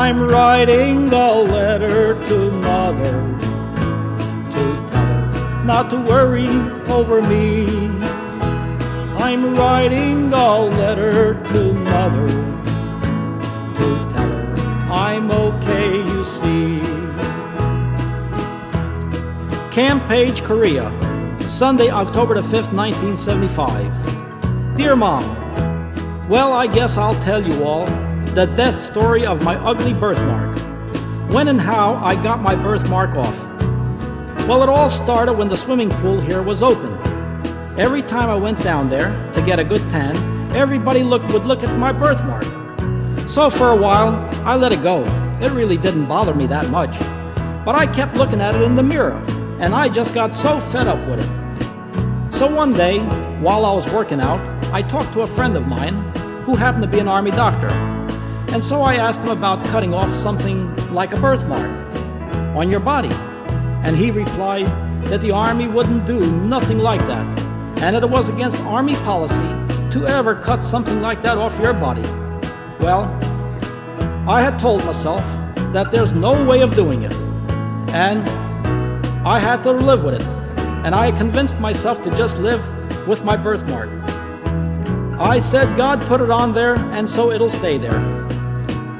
I'm writing a letter to Mother to tell her not to worry over me. I'm writing a letter to Mother to tell her I'm okay, you see. Camp Page, Korea, Sunday, October the 5th, 1975. Dear Mom, well, I guess I'll tell you all the death story of my ugly birthmark. When and how I got my birthmark off. Well, it all started when the swimming pool here was open. Every time I went down there to get a good tan, everybody would look at my birthmark. So for a while, I let it go. It really didn't bother me that much. But I kept looking at it in the mirror, and I just got so fed up with it. So one day, while I was working out, I talked to a friend of mine who happened to be an army doctor. And so I asked him about cutting off something like a birthmark on your body. And he replied that the Army wouldn't do nothing like that, and that it was against Army policy to ever cut something like that off your body. Well, I had told myself that there's no way of doing it, and I had to live with it. And I convinced myself to just live with my birthmark. I said God put it on there, and so it'll stay there.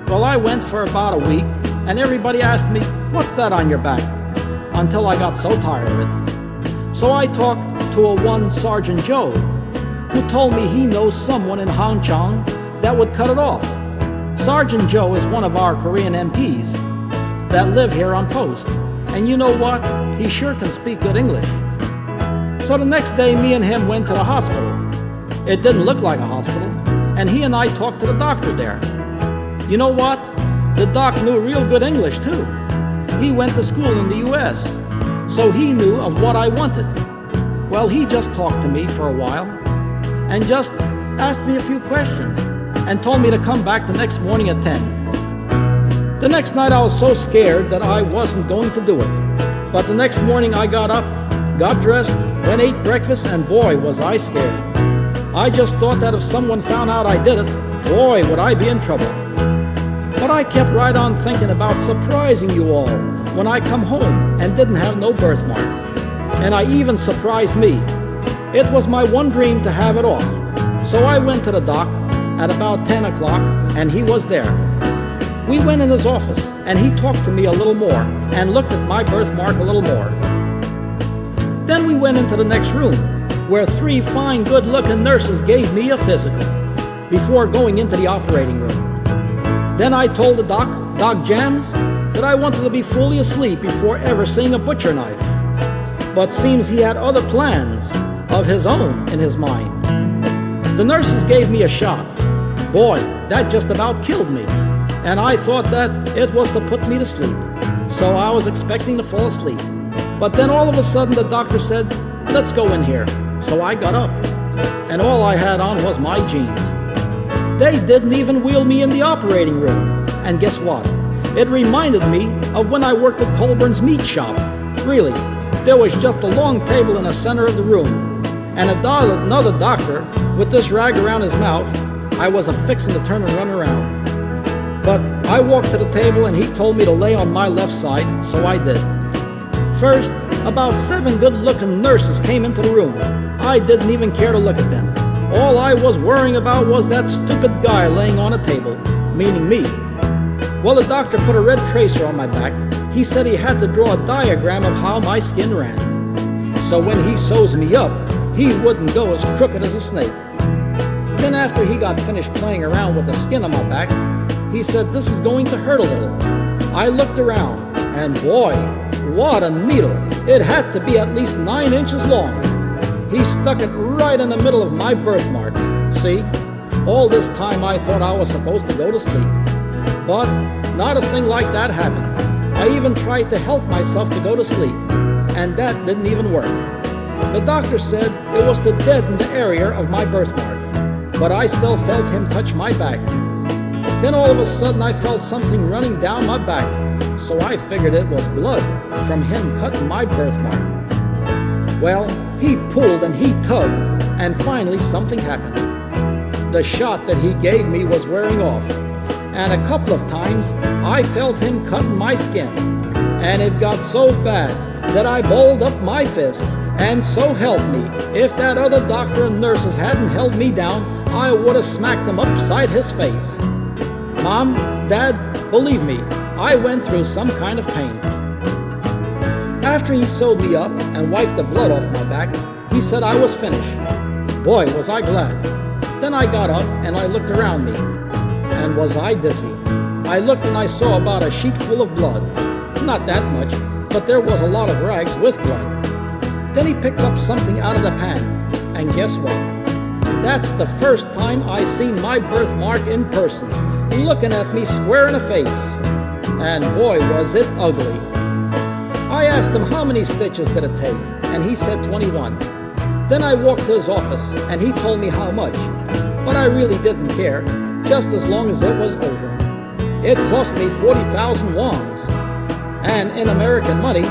Well, I went for about a week, and everybody asked me, "What's that on your back?" Until I got so tired of it. So I talked to a one Sergeant Joe, who told me he knows someone in Hangchang that would cut it off. Sergeant Joe is one of our Korean MPs that live here on post. And you know what? He sure can speak good English. So the next day, me and him went to the hospital. It didn't look like a hospital, and he and I talked to the doctor there. You know what? The doc knew real good English too. He went to school in the US, so he knew of what I wanted. Well, he just talked to me for a while and just asked me a few questions and told me to come back the next morning at 10. The next night I was so scared that I wasn't going to do it. But the next morning I got up, got dressed, went ate breakfast, and boy was I scared. I just thought that if someone found out I did it, boy would I be in trouble. But I kept right on thinking about surprising you all when I come home and didn't have no birthmark. And I even surprised me. It was my one dream to have it off. So I went to the doc at about 10 o'clock, and he was there. We went in his office, and he talked to me a little more and looked at my birthmark a little more. Then we went into the next room, where 3 fine, good-looking nurses gave me a physical before going into the operating room. Then I told the doc, Doc Jams, that I wanted to be fully asleep before ever seeing a butcher knife. But seems he had other plans of his own in his mind. The nurses gave me a shot. Boy, that just about killed me. And I thought that it was to put me to sleep. So I was expecting to fall asleep. But then all of a sudden the doctor said, "Let's go in here." So I got up, and all I had on was my jeans. They didn't even wheel me in the operating room. And guess what? It reminded me of when I worked at Colburn's meat shop. Really, there was just a long table in the center of the room, and another doctor with this rag around his mouth. I was a-fixin' to turn and run around. But I walked to the table, and he told me to lay on my left side, so I did. First, about 7 good-looking nurses came into the room. I didn't even care to look at them. All I was worrying about was that stupid guy laying on a table, meaning me. Well, the doctor put a red tracer on my back. He said he had to draw a diagram of how my skin ran. So when he sews me up, he wouldn't go as crooked as a snake. Then after he got finished playing around with the skin on my back, he said, "This is going to hurt a little." I looked around, and boy, what a needle. It had to be at least 9 inches long. He stuck it right in the middle of my birthmark. See, all this time I thought I was supposed to go to sleep. But not a thing like that happened. I even tried to help myself to go to sleep, and that didn't even work. The doctor said it was to deaden the area of my birthmark, but I still felt him touch my back. Then all of a sudden I felt something running down my back, so I figured it was blood from him cutting my birthmark. Well, he pulled and he tugged, and finally something happened. The shot that he gave me was wearing off. and a couple of times I felt him cutting my skin, and it got so bad that I balled up my fist, and so help me, if that other doctor and nurses hadn't held me down, I would have smacked him upside his face. Mom, Dad, believe me, I went through some kind of pain. After he sewed me up and wiped the blood off my back, he said I was finished. Boy, was I glad. Then I got up and I looked around me. And was I dizzy. I looked and I saw about a sheet full of blood. Not that much, but there was a lot of rags with blood. Then he picked up something out of the pan. And guess what? That's the first time I seen my birthmark in person, looking at me square in the face. And boy, was it ugly. I asked him how many stitches did it take, and he said 21. Then I walked to his office, and he told me how much. But I really didn't care, just as long as it was over. It cost me 40,000 wons, and in American money,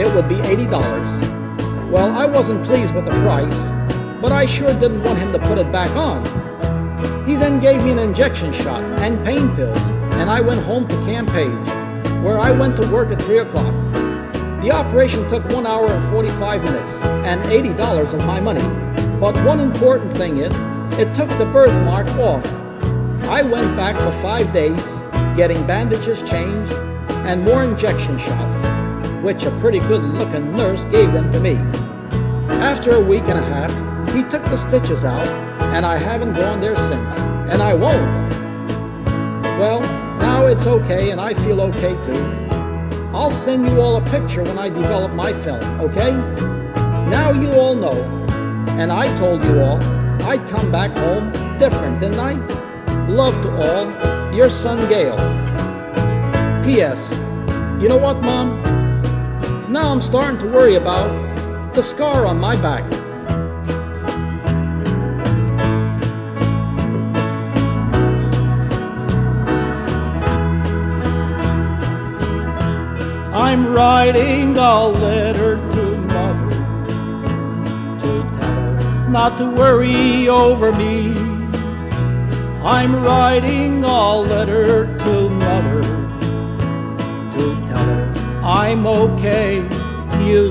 it would be $80. Well, I wasn't pleased with the price, but I sure didn't want him to put it back on. He then gave me an injection shot and pain pills, and I went home to Camp Page, where I went to work at 3 o'clock. The operation took 1 hour and 45 minutes, and $80 of my money. But one important thing is, it took the birthmark off. I went back for 5 days, getting bandages changed, and more injection shots, which a pretty good-looking nurse gave them to me. After a week and a half, he took the stitches out, and I haven't gone there since, and I won't. Well, now it's okay, and I feel okay too. I'll send you all a picture when I develop my film, okay? Now you all know, and I told you all, I'd come back home different, didn't I? Love to all, your son Gail. P.S. You know what, Mom? Now I'm starting to worry about the scar on my back. I'm writing a letter to Mother to tell her not to worry over me. I'm writing a letter to Mother to tell her I'm okay. You